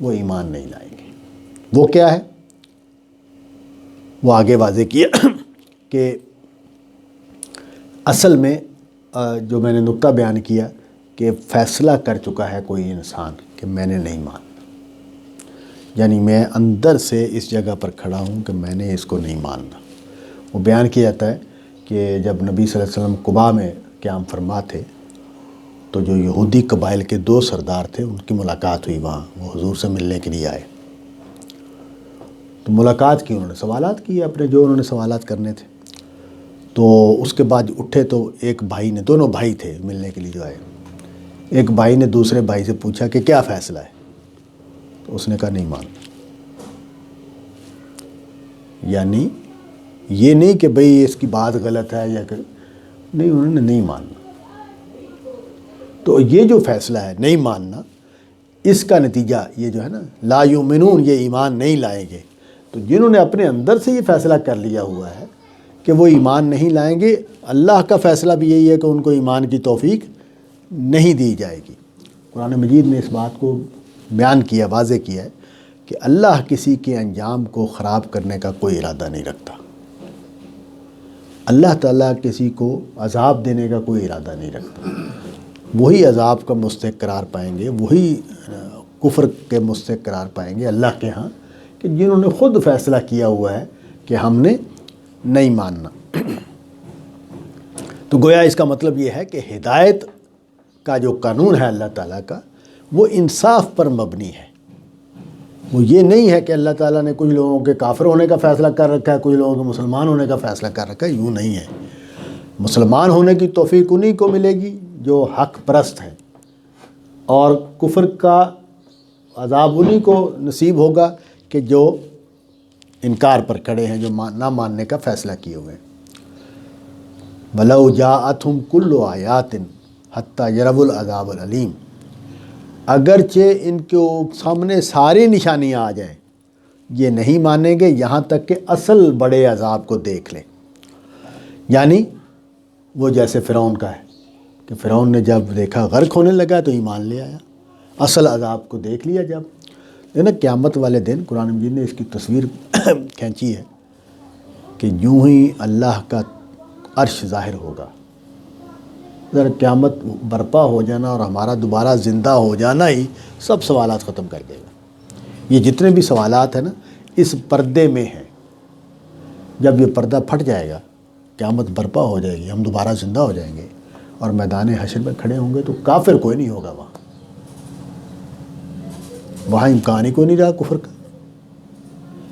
وہ ایمان نہیں لائیں گے۔ وہ کیا ہے؟ وہ آگے واضح کیا کہ اصل میں جو میں نے نقطہ بیان کیا کہ فیصلہ کر چکا ہے کوئی انسان کہ میں نے نہیں ماننا، یعنی میں اندر سے اس جگہ پر کھڑا ہوں کہ میں نے اس کو نہیں ماننا۔ وہ بیان کیا جاتا ہے کہ جب نبی صلی اللہ علیہ وسلم قباء میں قیام فرما تھے تو جو یہودی قبائل کے 2 سردار تھے ان کی ملاقات ہوئی وہاں، وہ حضور سے ملنے کے لیے آئے۔ تو ملاقات کی، انہوں نے سوالات کیے اپنے جو انہوں نے سوالات کرنے تھے۔ تو اس کے بعد اٹھے تو ایک بھائی نے، دونوں بھائی تھے ملنے کے لیے جو آئے، ایک بھائی نے دوسرے بھائی سے پوچھا کہ کیا فیصلہ ہے؟ تو اس نے کہا نہیں ماننا۔ یعنی یہ نہیں کہ بھئی اس کی بات غلط ہے یا کہ نہیں، انہوں نے نہیں ماننا۔ تو یہ جو فیصلہ ہے نہیں ماننا، اس کا نتیجہ یہ جو ہے نا لا یؤمنون، یہ ایمان نہیں لائیں گے۔ تو جنہوں نے اپنے اندر سے یہ فیصلہ کر لیا ہوا ہے کہ وہ ایمان نہیں لائیں گے، اللہ کا فیصلہ بھی یہی ہے کہ ان کو ایمان کی توفیق نہیں دی جائے گی۔ قرآن مجید نے اس بات کو بیان کیا، واضح کیا ہے کہ اللہ کسی کے انجام کو خراب کرنے کا کوئی ارادہ نہیں رکھتا۔ اللہ تعالیٰ کسی کو عذاب دینے کا کوئی ارادہ نہیں رکھتا۔ وہی عذاب کا مستحق قرار پائیں گے، وہی کفر کے مستحق قرار پائیں گے اللہ کے ہاں، کہ جنہوں نے خود فیصلہ کیا ہوا ہے کہ ہم نے نہیں ماننا۔ تو گویا اس کا مطلب یہ ہے کہ ہدایت کا جو قانون ہے اللہ تعالیٰ کا، وہ انصاف پر مبنی ہے۔ وہ یہ نہیں ہے کہ اللہ تعالیٰ نے کچھ لوگوں کے کافر ہونے کا فیصلہ کر رکھا ہے، کچھ لوگوں کے مسلمان ہونے کا فیصلہ کر رکھا ہے، یوں نہیں ہے۔ مسلمان ہونے کی توفیق انہی کو ملے گی جو حق پرست ہیں، اور کفر کا عذاب انہی کو نصیب ہوگا کہ جو انکار پر کھڑے ہیں، جو نہ ماننے کا فیصلہ کیے ہوئے ہیں۔ وَلَوْ جَاءَتْهُمْ كُلُّ آيَاتٍ حَتَّى يَرَوُا الْعَذَابَ الْأَلِيمَ، اگرچہ ان کے سامنے ساری نشانیاں آ جائیں، یہ نہیں مانیں گے یہاں تک کہ اصل بڑے عذاب کو دیکھ لیں۔ یعنی وہ جیسے فرعون کا ہے کہ فرعون نے جب دیکھا غرق ہونے لگا تو ایمان لے آیا، اصل عذاب کو دیکھ لیا جب۔ نا قیامت والے دن قرآن مجید نے اس کی تصویر کھینچی ہے کہ یوں ہی اللہ کا عرش ظاہر ہوگا۔ ذرا قیامت برپا ہو جانا اور ہمارا دوبارہ زندہ ہو جانا ہی سب سوالات ختم کر دے گا۔ یہ جتنے بھی سوالات ہیں نا اس پردے میں ہیں۔ جب یہ پردہ پھٹ جائے گا، قیامت برپا ہو جائے گی، ہم دوبارہ زندہ ہو جائیں گے اور میدان حشر میں کھڑے ہوں گے تو کافر کوئی نہیں ہوگا وہاں امکان ہی کوئی نہیں رہا کفر کا،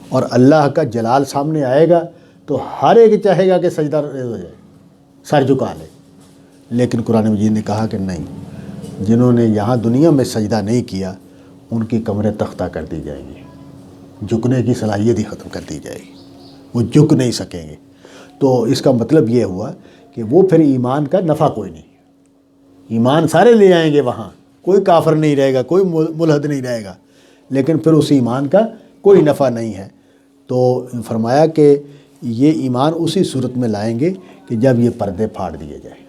اور اللہ کا جلال سامنے آئے گا تو ہر ایک چاہے گا کہ سجدہ ریز ہو جائے، سر جھکا لے۔ لیکن قرآن مجید نے کہا کہ نہیں، جنہوں نے یہاں دنیا میں سجدہ نہیں کیا ان کی کمریں تختہ کر دی جائیں گی، جھکنے کی صلاحیت ہی ختم کر دی جائے گی، وہ جھک نہیں سکیں گے۔ تو اس کا مطلب یہ ہوا کہ وہ پھر ایمان کا نفع کوئی نہیں، ایمان سارے لے آئیں گے وہاں، کوئی کافر نہیں رہے گا، کوئی ملحد نہیں رہے گا، لیکن پھر اس ایمان کا کوئی نفع نہیں ہے۔ تو فرمایا کہ یہ ایمان اسی صورت میں لائیں گے کہ جب یہ پردے پھاڑ دیے جائیں،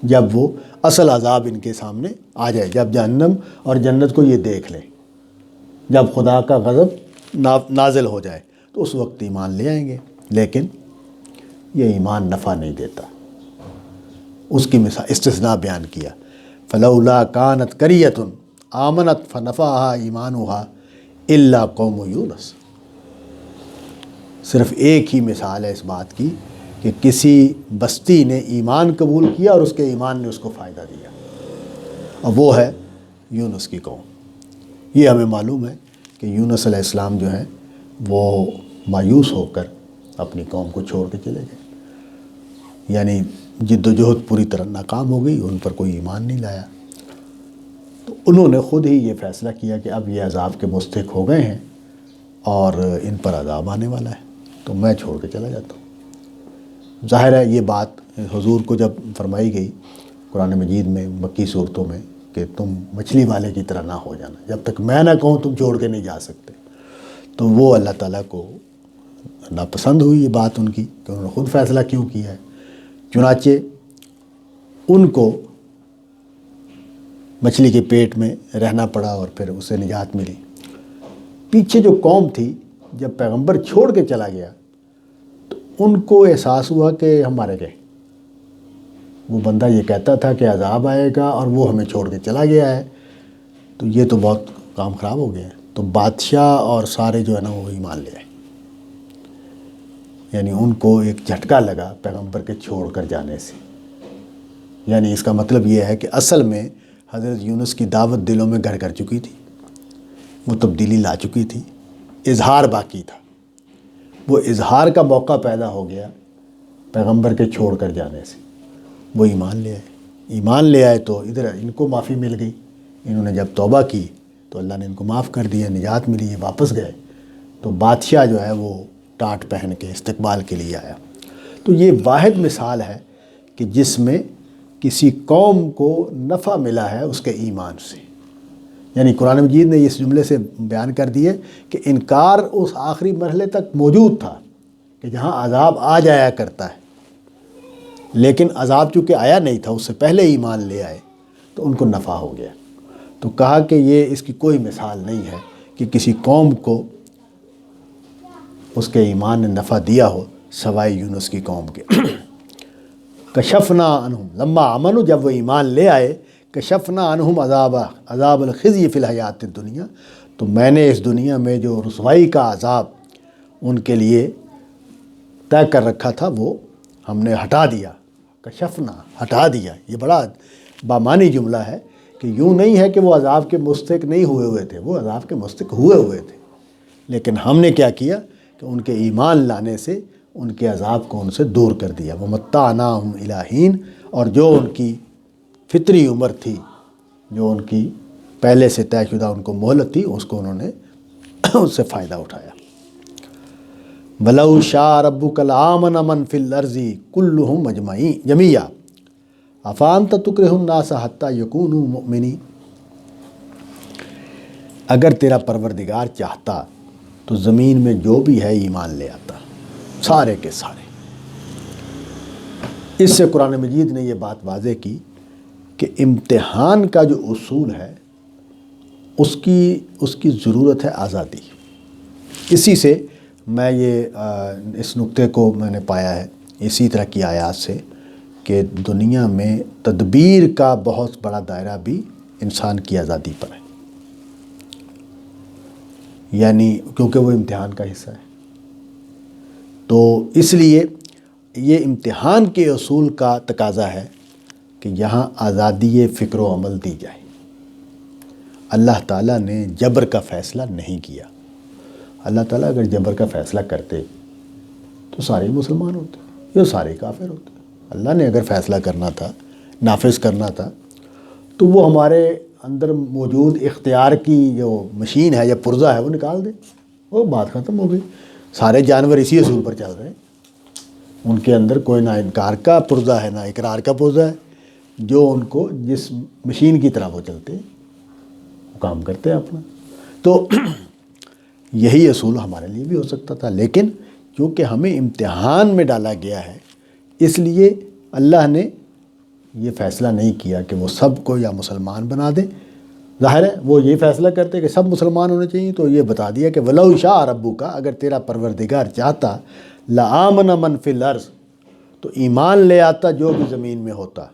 جب وہ اصل عذاب ان کے سامنے آ جائے، جب جہنم اور جنت کو یہ دیکھ لیں، جب خدا کا غضب نازل ہو جائے تو اس وقت ایمان لے آئیں گے۔ لیکن یہ ایمان نفع نہیں دیتا۔ اس کی مثال استثناء بیان کیا، فلولا کانت قریۃ آمنت فنفعها ایمانها الا قوم یونس۔ صرف ایک ہی مثال ہے اس بات کی کہ کسی بستی نے ایمان قبول کیا اور اس کے ایمان نے اس کو فائدہ دیا، اور وہ ہے یونس کی قوم۔ یہ ہمیں معلوم ہے کہ یونس علیہ السلام جو ہیں وہ مایوس ہو کر اپنی قوم کو چھوڑ کے چلے گئے، یعنی جد و جہد پوری طرح ناکام ہو گئی، ان پر کوئی ایمان نہیں لایا۔ تو انہوں نے خود ہی یہ فیصلہ کیا کہ اب یہ عذاب کے مستحق ہو گئے ہیں اور ان پر عذاب آنے والا ہے، تو میں چھوڑ کے چلا جاتا ہوں۔ ظاہر ہے یہ بات حضور کو جب فرمائی گئی قرآن مجید میں مکی صورتوں میں کہ تم مچھلی والے کی طرح نہ ہو جانا، جب تک میں نہ کہوں تم چھوڑ کے نہیں جا سکتے، تو وہ اللہ تعالیٰ کو ناپسند ہوئی یہ بات ان کی کہ انہوں نے خود فیصلہ کیوں کیا ہے۔ چنانچہ ان کو مچھلی کے پیٹ میں رہنا پڑا اور پھر اسے نجات ملی۔ پیچھے جو قوم تھی جب پیغمبر چھوڑ کے چلا گیا تو ان کو احساس ہوا کہ ہم مارے گئے۔ وہ بندہ یہ کہتا تھا کہ عذاب آئے گا اور وہ ہمیں چھوڑ کے چلا گیا ہے، تو یہ تو بہت کام خراب ہو گیا ہے۔ تو بادشاہ اور سارے جو ہے نا وہ ایمان لے آئے، یعنی ان کو ایک جھٹکا لگا پیغمبر کے چھوڑ کر جانے سے۔ یعنی اس کا مطلب یہ ہے کہ اصل میں حضرت یونس کی دعوت دلوں میں گھر کر چکی تھی، وہ تبدیلی لا چکی تھی، اظہار باقی تھا۔ وہ اظہار کا موقع پیدا ہو گیا پیغمبر کے چھوڑ کر جانے سے، وہ ایمان لے آئے۔ ایمان لے آئے تو ادھر ان کو معافی مل گئی، انہوں نے جب توبہ کی تو اللہ نے ان کو معاف کر دیا، نجات ملی، یہ واپس گئے۔ تو بادشاہ جو ہے وہ ٹاٹ پہن کے استقبال کے لیے آیا۔ تو یہ واحد مثال ہے کہ جس میں کسی قوم کو نفع ملا ہے اس کے ایمان سے. یعنی قرآن مجید نے اس جملے سے بیان کر دیے کہ انکار اس آخری مرحلے تک موجود تھا کہ جہاں عذاب آ جایا کرتا ہے، لیکن عذاب چونکہ آیا نہیں تھا، اس سے پہلے ایمان لے آئے تو ان کو نفع ہو گیا. تو کہا کہ یہ اس کی کوئی مثال نہیں ہے کہ کسی قوم کو اس کے ایمان نے نفع دیا ہو سوائے یونس کی قوم کے. کشفنا عنہم لما آمنوا، جب وہ ایمان لے آئے، کشفنا عنہم عذاب الخزی فی الحیات الدنیا، تو میں نے اس دنیا میں جو رسوائی کا عذاب ان کے لیے طے کر رکھا تھا وہ ہم نے ہٹا دیا. کشفنا، ہٹا دیا. یہ بڑا بامانی جملہ ہے کہ یوں نہیں ہے کہ وہ عذاب کے مستحق نہیں ہوئے تھے، وہ عذاب کے مستحق ہوئے تھے، لیکن ہم نے کیا کیا کہ ان کے ایمان لانے سے ان کے عذاب کو ان سے دور کر دیا. وَمَتَّعْنَاهُمْ إِلَىٰ حِينٍ، اور جو ان کی فطری عمر تھی، جو ان کی پہلے سے طے شدہ ان کو مہلت تھی، اس کو انہوں نے اس سے فائدہ اٹھایا. وَلَوْ شَاءَ رَبُّكَ لَآمَنَ مَنْ فِي الْأَرْضِ كُلُّهُمْ جَمِيعًا أَفَأَنْتَ تُكْرِهُ النَّاسَ حَتَّىٰ يَكُونُوا مُؤْمِنِينَ. اگر تیرا پروردگار چاہتا تو زمین میں جو بھی ہے ایمان لے آتا، سارے کے سارے. اس سے قرآن مجید نے یہ بات واضح کی کہ امتحان کا جو اصول ہے اس کی ضرورت ہے آزادی. اسی سے میں اس نقطے کو میں نے پایا ہے اسی طرح کی آیات سے کہ دنیا میں تدبیر کا بہت بڑا دائرہ بھی انسان کی آزادی پر ہے، یعنی کیونکہ وہ امتحان کا حصہ ہے. تو اس لیے یہ امتحان کے اصول کا تقاضا ہے کہ یہاں آزادی فکر و عمل دی جائے. اللہ تعالیٰ نے جبر کا فیصلہ نہیں کیا. اللہ تعالیٰ اگر جبر کا فیصلہ کرتے تو سارے مسلمان ہوتے یا سارے کافر ہوتے. اللہ نے اگر فیصلہ کرنا تھا، نافذ کرنا تھا، تو وہ ہمارے اندر موجود اختیار کی جو مشین ہے یا پرزہ ہے وہ نکال دے، وہ بات ختم ہو گئی. سارے جانور اسی اصول پر چل رہے ہیں. ان کے اندر کوئی نہ انکار کا پرزہ ہے نہ اقرار کا پرزہ ہے، جو ان کو جس مشین کی طرح وہ چلتے ہیں، وہ کام کرتے ہیں اپنا. تو یہی اصول ہمارے لیے بھی ہو سکتا تھا، لیکن چونکہ ہمیں امتحان میں ڈالا گیا ہے اس لیے اللہ نے یہ فیصلہ نہیں کیا کہ وہ سب کو یا مسلمان بنا دے. ظاہر ہے وہ یہ فیصلہ کرتے کہ سب مسلمان ہونے چاہیے، تو یہ بتا دیا کہ وَلَوْ شَاءَ رَبُّكَ، اگر تیرا پروردگار چاہتا، لَآمَنَ مَنْ فِي الْأَرْضِ، تو ایمان لے آتا جو بھی زمین میں ہوتا،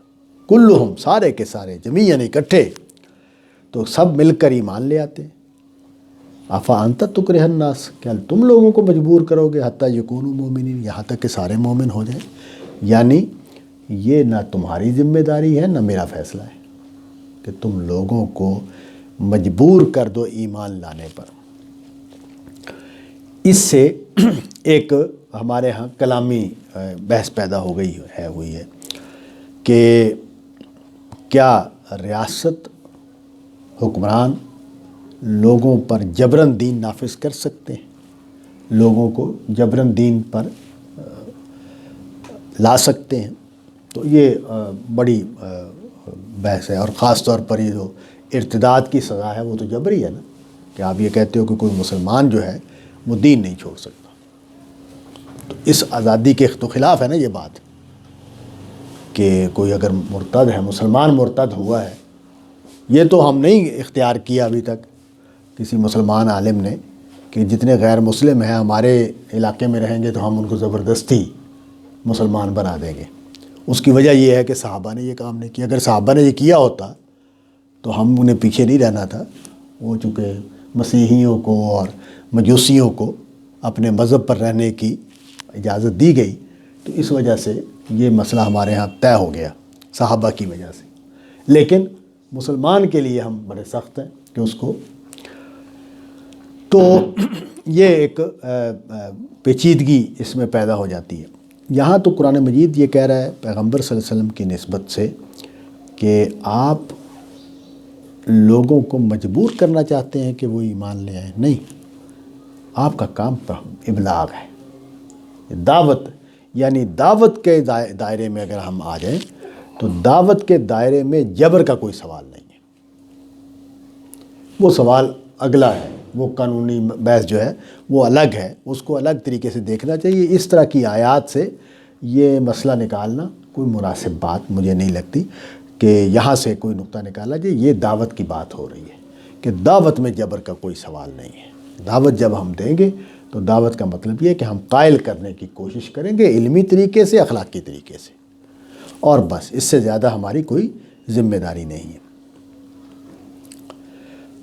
کلہم، سارے کے سارے، جمیعاً، اکٹھے، تو سب مل کر ایمان لے آتے. أَفَأَنْتَ تُكْرِهُ النَّاسَ، کیا تم لوگوں کو مجبور کرو گے حتیٰ یکونوا مومنین، یہاں تک کہ سارے مومن ہو جائیں. یعنی یہ نہ تمہاری ذمہ داری ہے نہ میرا فیصلہ ہے کہ تم لوگوں کو مجبور کر دو ایمان لانے پر. اس سے ایک ہمارے ہاں کلامی بحث پیدا ہوئی ہے کہ کیا ریاست حکمران لوگوں پر جبراً دین نافذ کر سکتے ہیں، لوگوں کو جبراً دین پر لا سکتے ہیں؟ تو یہ بڑی بحث ہے، اور خاص طور پر یہ جو ارتداد کی سزا ہے وہ تو جبری ہے نا، کہ آپ یہ کہتے ہو کہ کوئی مسلمان جو ہے وہ دین نہیں چھوڑ سکتا. تو اس آزادی کے تو خلاف ہے نا یہ بات کہ کوئی اگر مرتد ہے، مسلمان مرتد ہوا ہے، یہ تو ہم نہیں اختیار کیا ابھی تک کسی مسلمان عالم نے کہ جتنے غیر مسلم ہیں ہمارے علاقے میں رہیں گے تو ہم ان کو زبردستی مسلمان بنا دیں گے. اس کی وجہ یہ ہے کہ صحابہ نے یہ کام نہیں کیا. اگر صحابہ نے یہ کیا ہوتا تو ہم انہیں پیچھے نہیں رہنا تھا. وہ چونکہ مسیحیوں کو اور مجوسیوں کو اپنے مذہب پر رہنے کی اجازت دی گئی، تو اس وجہ سے یہ مسئلہ ہمارے ہاں طے ہو گیا صحابہ کی وجہ سے. لیکن مسلمان کے لیے ہم بڑے سخت ہیں کہ اس کو، تو یہ ایک پیچیدگی اس میں پیدا ہو جاتی ہے. یہاں تو قرآن مجید یہ کہہ رہا ہے پیغمبر صلی اللہ علیہ وسلم کی نسبت سے کہ آپ لوگوں کو مجبور کرنا چاہتے ہیں کہ وہ ایمان لے آئیں. نہیں، آپ کا کام ابلاغ ہے، دعوت. یعنی دعوت کے دائرے میں اگر ہم آ جائیں تو دعوت کے دائرے میں جبر کا کوئی سوال نہیں ہے، وہ سوال اگلا ہے، وہ قانونی بحث جو ہے وہ الگ ہے، اس کو الگ طریقے سے دیکھنا چاہیے۔ اس طرح کی آیات سے یہ مسئلہ نکالنا کوئی مناسب بات مجھے نہیں لگتی کہ یہاں سے کوئی نقطہ نکالا جائے۔ یہ دعوت کی بات ہو رہی ہے کہ دعوت میں جبر کا کوئی سوال نہیں ہے۔ دعوت جب ہم دیں گے تو دعوت کا مطلب یہ ہے کہ ہم قائل کرنے کی کوشش کریں گے علمی طریقے سے، اخلاقی طریقے سے، اور بس اس سے زیادہ ہماری کوئی ذمہ داری نہیں ہے۔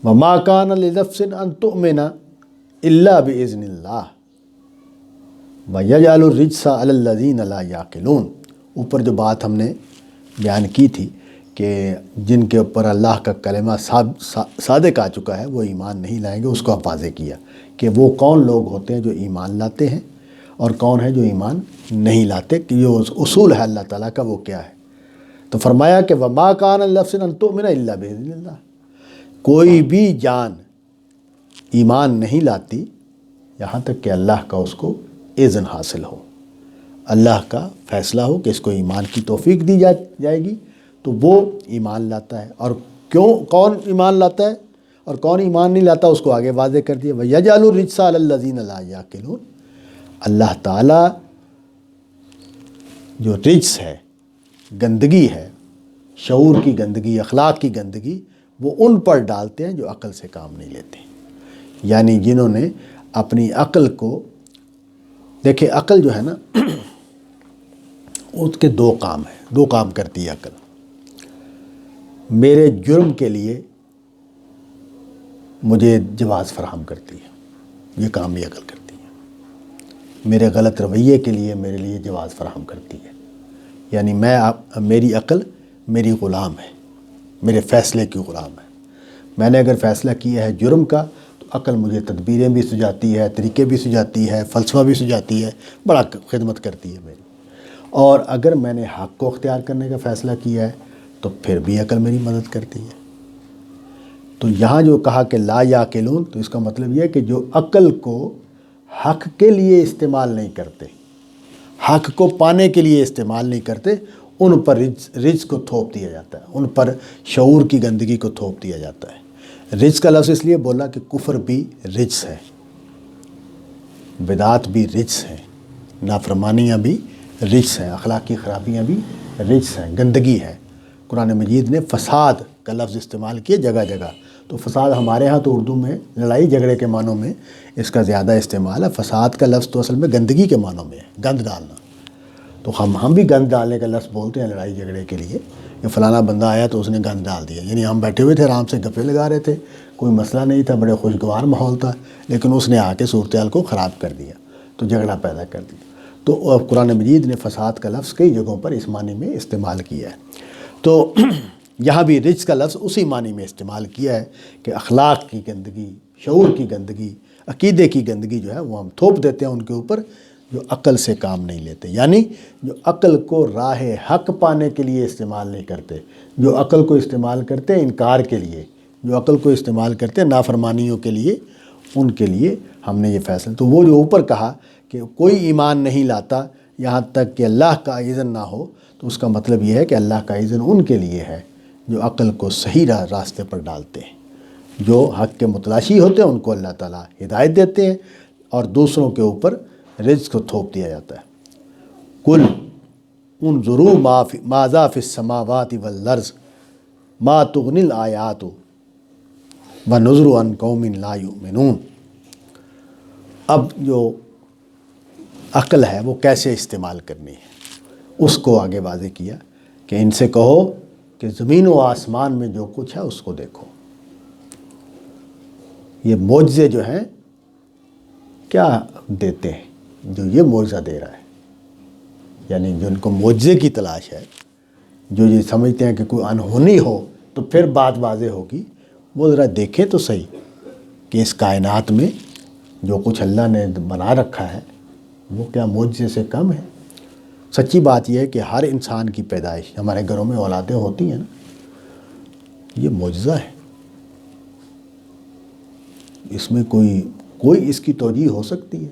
وَمَا كَانَ لِنَفْسٍ أَن تُؤْمِنَ إِلَّا بِإِذْنِ اللَّهِ وَيَجْعَلُ الرِّجْسَ عَلَى الَّذِينَ لَا يَعْقِلُونَ۔ اوپر جو بات ہم نے بیان کی تھی کہ جن کے اوپر اللہ کا کلمہ صادق آ چکا ہے وہ ایمان نہیں لائیں گے، اس کو واضح کیا کہ وہ کون لوگ ہوتے ہیں جو ایمان لاتے ہیں اور کون ہے جو ایمان نہیں لاتے، کہ یہ اصول ہے اللہ تعالیٰ کا، وہ کیا ہے۔ تو فرمایا کہ وَمَا كَانَ لِنَفْسٍ أَن تُؤْمِنَ إِلَّا بِإِذْنِ اللَّهِ، کوئی بھی جان ایمان نہیں لاتی یہاں تک کہ اللہ کا اس کو اذن حاصل ہو، اللہ کا فیصلہ ہو کہ اس کو ایمان کی توفیق دی جائے گی تو وہ ایمان لاتا ہے۔ اور کون ایمان لاتا ہے اور کون ایمان نہیں لاتا اس کو آگے واضح کر دیا، وَيَجْعَلُ الرِّجْسَ عَلَى الَّذِينَ لَا يَعْقِلُونَ۔ اللہ تعالیٰ جو رجس ہے، گندگی ہے، شعور کی گندگی، اخلاق کی گندگی، وہ ان پر ڈالتے ہیں جو عقل سے کام نہیں لیتے، یعنی جنہوں نے اپنی عقل کو، دیکھیں عقل جو ہے نا اس کے دو کام ہیں، دو کام کرتی ہے عقل۔ میرے جرم کے لیے مجھے جواز فراہم کرتی ہے، یہ کام بھی عقل کرتی ہے۔ میرے غلط رویے کے لیے میرے لیے جواز فراہم کرتی ہے، یعنی میری عقل میری غلام ہے، میرے فیصلے کی غلام ہے۔ میں نے اگر فیصلہ کیا ہے جرم کا تو عقل مجھے تدبیریں بھی سجاتی ہے، طریقے بھی سجاتی ہے، فلسفہ بھی سجاتی ہے، بڑا خدمت کرتی ہے میری۔ اور اگر میں نے حق کو اختیار کرنے کا فیصلہ کیا ہے تو پھر بھی عقل میری مدد کرتی ہے۔ تو یہاں جو کہا کہ لا یعقلون، تو اس کا مطلب یہ ہے کہ جو عقل کو حق کے لیے استعمال نہیں کرتے، حق کو پانے کے لیے استعمال نہیں کرتے، ان پر رجس کو تھوپ دیا جاتا ہے، ان پر شعور کی گندگی کو تھوپ دیا جاتا ہے۔ رجس کا لفظ اس لیے بولا کہ کفر بھی رجس ہے، بدعات بھی رجس ہیں، نافرمانیاں بھی رجس ہیں، اخلاقی خرابیاں بھی رجس ہیں، گندگی ہے۔ قرآن مجید نے فساد کا لفظ استعمال کیا جگہ جگہ، تو فساد ہمارے ہاں تو اردو میں لڑائی جھگڑے کے معنوں میں اس کا زیادہ استعمال ہے، فساد کا لفظ تو اصل میں گندگی کے معنوں میں ہے، گند ڈالنا۔ تو ہم بھی گند ڈالنے کا لفظ بولتے ہیں لڑائی جھگڑے کے لیے، کہ فلانا بندہ آیا تو اس نے گند ڈال دیا، یعنی ہم بیٹھے ہوئے تھے آرام سے گپے لگا رہے تھے، کوئی مسئلہ نہیں تھا، بڑے خوشگوار ماحول تھا، لیکن اس نے آ کے صورتحال کو خراب کر دیا، تو جھگڑا پیدا کر دیا۔ تو قرآن مجید نے فساد کا لفظ کئی جگہوں پر اس معنی میں استعمال کیا ہے۔ تو یہاں بھی رجس کا لفظ اسی معنی میں استعمال کیا ہے کہ اخلاق کی گندگی، شعور کی گندگی، عقیدے کی گندگی جو ہے وہ ہم تھوپ دیتے ہیں ان کے اوپر جو عقل سے کام نہیں لیتے، یعنی جو عقل کو راہ حق پانے کے لیے استعمال نہیں کرتے، جو عقل کو استعمال کرتے ہیں انکار کے لیے، جو عقل کو استعمال کرتے ہیں نافرمانیوں کے لیے، ان کے لیے ہم نے یہ فیصلہ۔ تو وہ جو اوپر کہا کہ کوئی ایمان نہیں لاتا یہاں تک کہ اللہ کا اذن نہ ہو، تو اس کا مطلب یہ ہے کہ اللہ کا اذن ان کے لیے ہے جو عقل کو صحیح راستے پر ڈالتے ہیں، جو حق کے متلاشی ہوتے ہیں ان کو اللہ تعالیٰ ہدایت دیتے ہیں، اور دوسروں کے اوپر رزق کو تھوپ دیا جاتا ہے۔ کل انظروا ماذا فی السماوات والارض ما تغنی الآیات ونذر عن قوم لا یؤمنون۔ اب جو عقل ہے وہ کیسے استعمال کرنی ہے اس کو آگے واضح کیا کہ ان سے کہو کہ زمین و آسمان میں جو کچھ ہے اس کو دیکھو۔ یہ معجزے جو ہیں کیا دیتے ہیں؟ جو یہ معجزہ دے رہا ہے، یعنی جن کو معجزے کی تلاش ہے، جو یہ سمجھتے ہیں کہ کوئی انہونی ہو تو پھر بات واضح ہوگی، وہ ذرا دیکھیں تو صحیح کہ اس کائنات میں جو کچھ اللہ نے بنا رکھا ہے وہ کیا معجزے سے کم ہے؟ سچی بات یہ ہے کہ ہر انسان کی پیدائش، ہمارے گھروں میں اولادیں ہوتی ہیں نا، یہ معجزہ ہے۔ اس میں کوئی اس کی توجیہ ہو سکتی ہے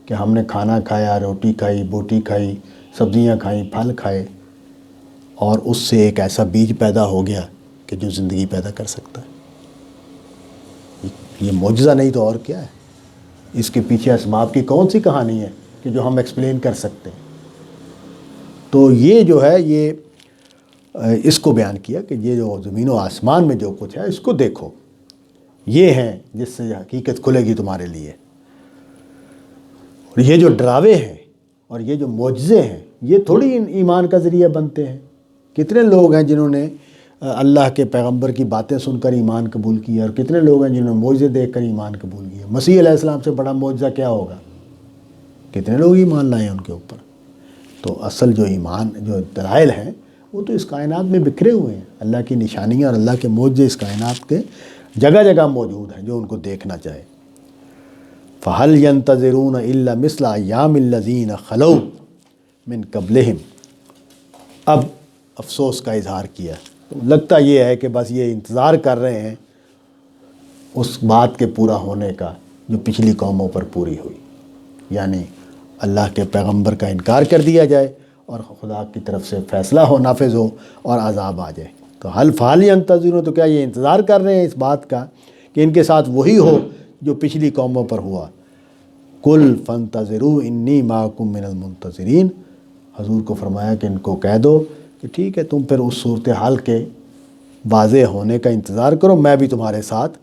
کہ ہم نے کھانا کھایا، روٹی کھائی، بوٹی کھائی، سبزیاں کھائیں، پھل کھائے، اور اس سے ایک ایسا بیج پیدا ہو گیا کہ جو زندگی پیدا کر سکتا ہے۔ یہ معجزہ نہیں تو اور کیا ہے؟ اس کے پیچھے اسباب کی کون سی کہانی ہے کہ جو ہم ایکسپلین کر سکتے ہیں؟ تو یہ جو ہے یہ اس کو بیان کیا کہ یہ جو زمین و آسمان میں جو کچھ ہے اس کو دیکھو، یہ ہیں جس سے حقیقت کھلے گی تمہارے لیے۔ اور یہ جو ڈراوے ہیں اور یہ جو معجزے ہیں یہ تھوڑی ایمان کا ذریعہ بنتے ہیں۔ کتنے لوگ ہیں جنہوں نے اللہ کے پیغمبر کی باتیں سن کر ایمان قبول کیا، اور کتنے لوگ ہیں جنہوں نے معجزے دیکھ کر ایمان قبول کیا۔ مسیح علیہ السلام سے بڑا معجزہ کیا ہوگا؟ کتنے لوگ ایمان لائے ہیں ان کے اوپر۔ تو اصل جو ایمان جو دلائل ہیں وہ تو اس کائنات میں بکھرے ہوئے ہیں۔ اللہ کی نشانیاں اور اللہ کے معجزے اس کائنات کے جگہ جگہ موجود ہیں جو ان کو دیکھنا چاہے۔ فَهَلْ يَنْتَظِرُونَ إِلَّا مِثْلَ أَيَّامِ الَّذِينَ خَلَوْا مِنْ قَبْلِهِمْ۔ اب افسوس کا اظہار کیا، لگتا یہ ہے کہ بس یہ انتظار کر رہے ہیں اس بات کے پورا ہونے کا جو پچھلی قوموں پر پوری ہوئی، یعنی اللہ کے پیغمبر کا انکار کر دیا جائے اور خدا کی طرف سے فیصلہ ہو، نافذ ہو اور عذاب آ جائے۔ تو فَهَلْ يَنْتَظِرُونَ، تو کیا یہ انتظار کر رہے ہیں اس بات کا کہ ان کے ساتھ وہی ہو جو پچھلی قوموں پر ہوا؟ قُلْ فَانْتَظِرُوا إِنِّي مَعَكُمْ مِنَ الْمُنْتَظِرِينَ۔ حضور کو فرمایا کہ ان کو کہہ دو کہ ٹھیک ہے، تم پھر اس صورتحال کے واضح ہونے کا انتظار کرو، میں بھی تمہارے ساتھ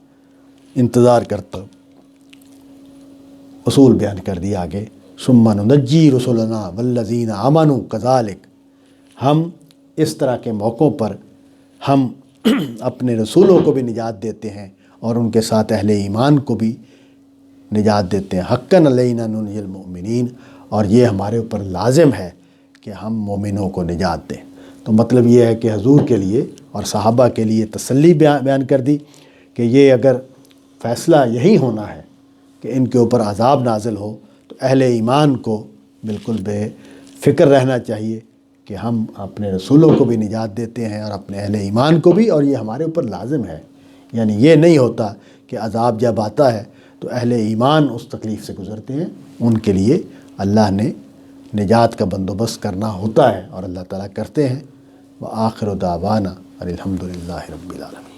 انتظار کرتا ہوں۔ اصول بیان کر دیا آگے، ثُمَّ نُنَجِّي رُسُلَنَا وَالَّذِينَ آمَنُوا كَذَلِكَ۔ ہم اس طرح کے موقعوں پر ہم اپنے رسولوں کو بھی نجات دیتے ہیں اور ان کے ساتھ اہل ایمان کو بھی نجات دیتے ہیں۔ حقاً علینا ننجی المؤمنین، اور یہ ہمارے اوپر لازم ہے کہ ہم مومنوں کو نجات دیں۔ تو مطلب یہ ہے کہ حضور کے لیے اور صحابہ کے لیے تسلی بیان کر دی کہ یہ اگر فیصلہ یہی ہونا ہے کہ ان کے اوپر عذاب نازل ہو تو اہل ایمان کو بالکل بے فکر رہنا چاہیے کہ ہم اپنے رسولوں کو بھی نجات دیتے ہیں اور اپنے اہل ایمان کو بھی، اور یہ ہمارے اوپر لازم ہے۔ یعنی یہ نہیں ہوتا کہ عذاب جب آتا ہے تو اہل ایمان اس تکلیف سے گزرتے ہیں، ان کے لیے اللہ نے نجات کا بندوبست کرنا ہوتا ہے اور اللہ تعالیٰ کرتے ہیں۔ وآخر دعوانا الحمد للہ رب العالمین۔